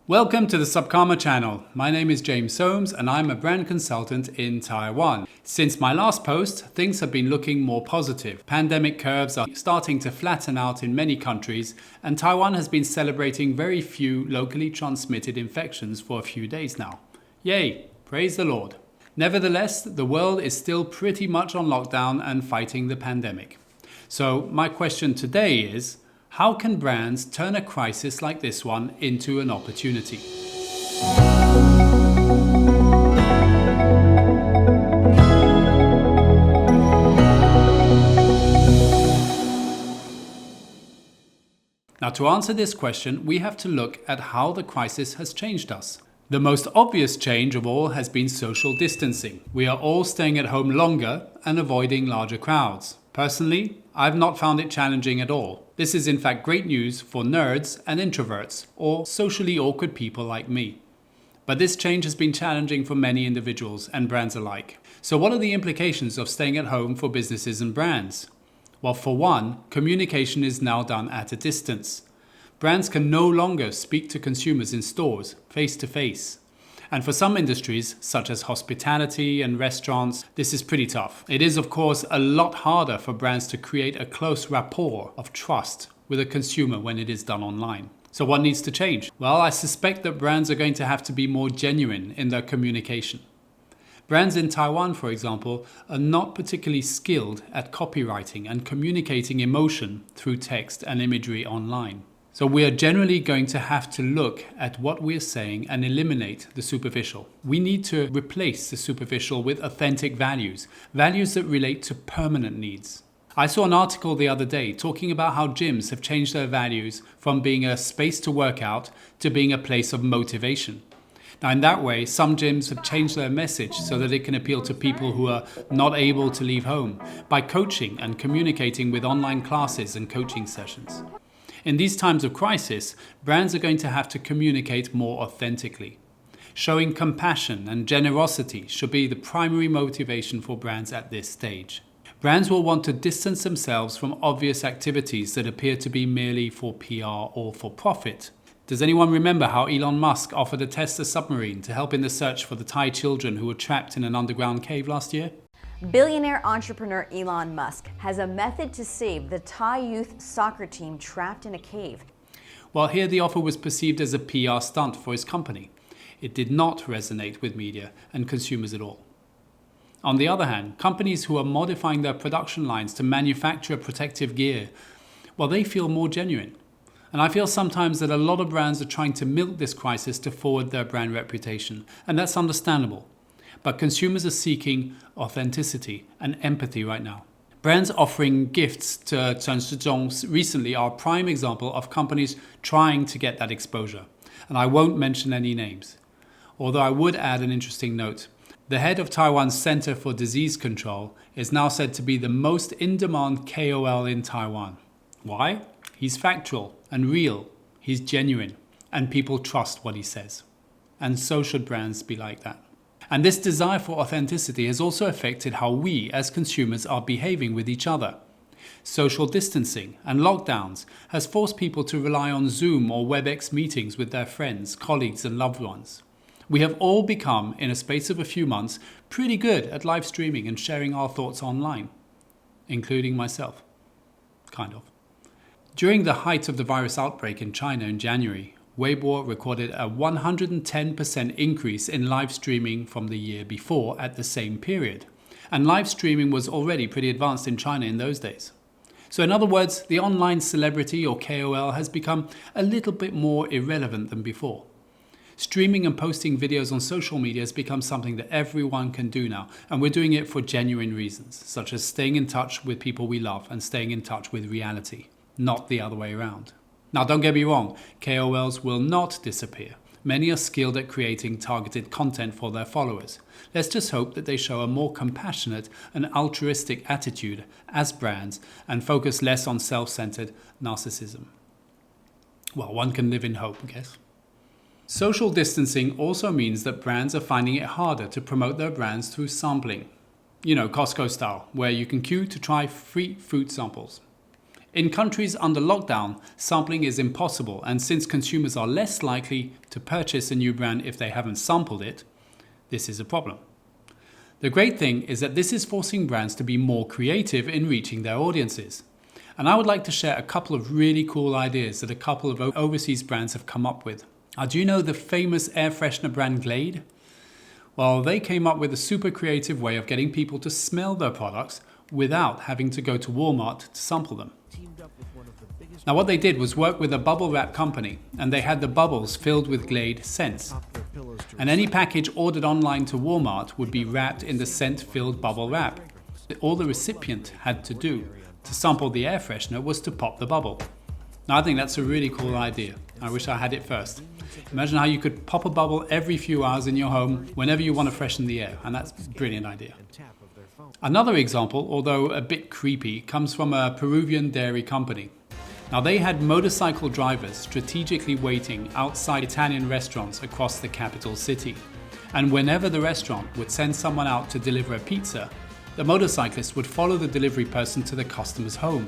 Welcome to the Subkarma channel. My name is James Soames and I'm a brand consultant in Taiwan. Since my last post, things have been looking more positive. Pandemic curves are starting to flatten out in many countries, and Taiwan has been celebrating very few locally transmitted infections for a few days now. Yay! Praise the Lord. Nevertheless, the world is still pretty much on lockdown and fighting the pandemic. So my question today is, how can brands turn a crisis like this one into an opportunity? Now, to answer this question, we have to look at how the crisis has changed us. The most obvious change of all has been social distancing. We are all staying at home longer and avoiding larger crowds. Personally, I've not found it challenging at all. This is in fact great news for nerds and introverts, or socially awkward people like me. But this change has been challenging for many individuals and brands alike. So what are the implications of staying at home for businesses and brands? Well, for one, communication is now done at a distance. Brands can no longer speak to consumers in stores, face to face. And for some industries, such as hospitality and restaurants, this is pretty tough. It is, of course, a lot harder for brands to create a close rapport of trust with a consumer when it is done online. So what needs to change? Well, I suspect that brands are going to have to be more genuine in their communication. Brands in Taiwan, for example, are not particularly skilled at copywriting and communicating emotion through text and imagery online. So we are generally going to have to look at what we're saying and eliminate the superficial. We need to replace the superficial with authentic values, values that relate to permanent needs. I saw an article the other day talking about how gyms have changed their values from being a space to work out to being a place of motivation. Now, in that way, some gyms have changed their message so that it can appeal to people who are not able to leave home by coaching and communicating with online classes and coaching sessions. In these times of crisis, brands are going to have to communicate more authentically. Showing compassion and generosity should be the primary motivation for brands at this stage. Brands will want to distance themselves from obvious activities that appear to be merely for PR or for profit. Does anyone remember how Elon Musk offered to test a submarine to help in the search for the Thai children who were trapped in an underground cave last year? Billionaire entrepreneur Elon Musk has a method to save the Thai youth soccer team trapped in a cave. Well, here the offer was perceived as a PR stunt for his company. It did not resonate with media and consumers at all. On the other hand, companies who are modifying their production lines to manufacture protective gear, well, they feel more genuine. And I feel sometimes that a lot of brands are trying to milk this crisis to forward their brand reputation, and that's understandable. But consumers are seeking authenticity and empathy right now. Brands offering gifts to Chen Shizhong recently are a prime example of companies trying to get that exposure. And I won't mention any names. Although I would add an interesting note. The head of Taiwan's Center for Disease Control is now said to be the most in-demand KOL in Taiwan. Why? He's factual and real. He's genuine. And people trust what he says. And so should brands be like that. And this desire for authenticity has also affected how we as consumers are behaving with each other. Social distancing and lockdowns has forced people to rely on Zoom or WebEx meetings with their friends, colleagues and loved ones. We have all become, in a space of a few months, pretty good at live streaming and sharing our thoughts online, including myself. Kind of. During the height of the virus outbreak in China in January, Weibo recorded a 110% increase in live streaming from the year before at the same period. And live streaming was already pretty advanced in China in those days. So in other words, the online celebrity or KOL has become a little bit more irrelevant than before. Streaming and posting videos on social media has become something that everyone can do now, and we're doing it for genuine reasons, such as staying in touch with people we love and staying in touch with reality, not the other way around. Now, don't get me wrong, KOLs will not disappear. Many are skilled at creating targeted content for their followers. Let's just hope that they show a more compassionate and altruistic attitude as brands and focus less on self-centered narcissism. Well, one can live in hope, I guess. Social distancing also means that brands are finding it harder to promote their brands through sampling. You know, Costco style, where you can queue to try free food samples. In countries under lockdown, sampling is impossible, and since consumers are less likely to purchase a new brand if they haven't sampled it, this is a problem. The great thing is that this is forcing brands to be more creative in reaching their audiences. And I would like to share a couple of really cool ideas that a couple of overseas brands have come up with. Do you know the famous air freshener brand Glade? Well, they came up with a super creative way of getting people to smell their products without having to go to Walmart to sample them. Now what they did was work with a bubble wrap company, and they had the bubbles filled with Glade scents. And any package ordered online to Walmart would be wrapped in the scent-filled bubble wrap. All the recipient had to do to sample the air freshener was to pop the bubble. Now I think that's a really cool idea. I wish I had it first. Imagine how you could pop a bubble every few hours in your home whenever you want to freshen the air, and that's a brilliant idea. Another example, although a bit creepy, comes from a Peruvian dairy company. Now they had motorcycle drivers strategically waiting outside Italian restaurants across the capital city. And whenever the restaurant would send someone out to deliver a pizza, the motorcyclist would follow the delivery person to the customer's home.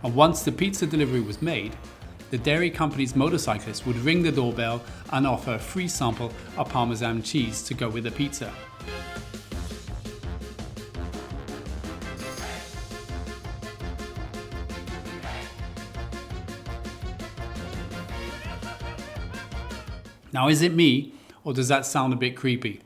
And once the pizza delivery was made, the dairy company's motorcyclist would ring the doorbell and offer a free sample of Parmesan cheese to go with the pizza. Now, is it me, or does that sound a bit creepy?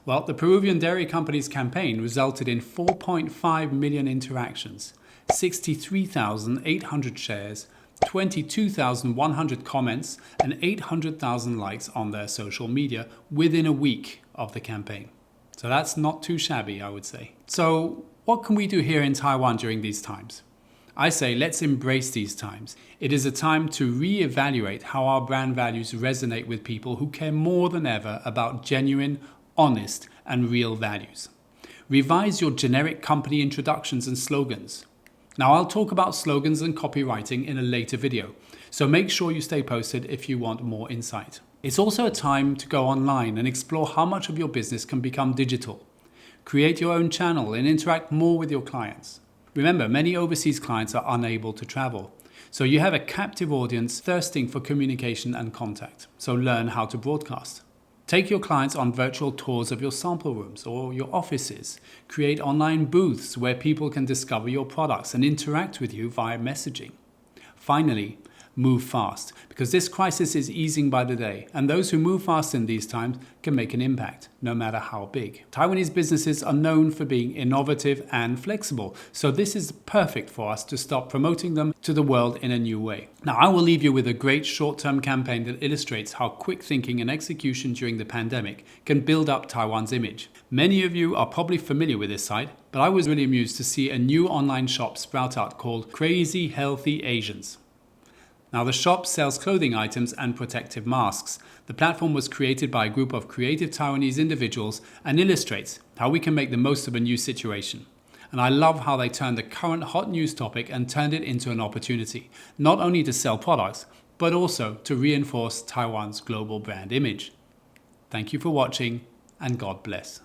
Well, the Peruvian dairy company's campaign resulted in 4.5 million interactions, 63,800 shares, 22,100 comments, and 800,000 likes on their social media within a week of the campaign. So that's not too shabby, I would say. So what can we do here in Taiwan during these times? I say let's embrace these times. It is a time to re-evaluate how our brand values resonate with people who care more than ever about genuine, honest, and real values. Revise your generic company introductions and slogans. Now, I'll talk about slogans and copywriting in a later video, so make sure you stay posted if you want more insight. It's also a time to go online and explore how much of your business can become digital. Create your own channel and interact more with your clients. Remember, many overseas clients are unable to travel, so you have a captive audience thirsting for communication and contact, so learn how to broadcast. Take your clients on virtual tours of your sample rooms or your offices. Create online booths where people can discover your products and interact with you via messaging. Finally, move fast, because this crisis is easing by the day, and those who move fast in these times can make an impact, no matter how big. Taiwanese businesses are known for being innovative and flexible, so this is perfect for us to start promoting them to the world in a new way. Now, I will leave you with a great short-term campaign that illustrates how quick thinking and execution during the pandemic can build up Taiwan's image. Many of you are probably familiar with this site, but I was really amused to see a new online shop sprout out called Crazy Healthy Asians. Now, the shop sells clothing items and protective masks. The platform was created by a group of creative Taiwanese individuals and illustrates how we can make the most of a new situation. And I love how they turned a current hot news topic and turned it into an opportunity, not only to sell products, but also to reinforce Taiwan's global brand image. Thank you for watching, and God bless.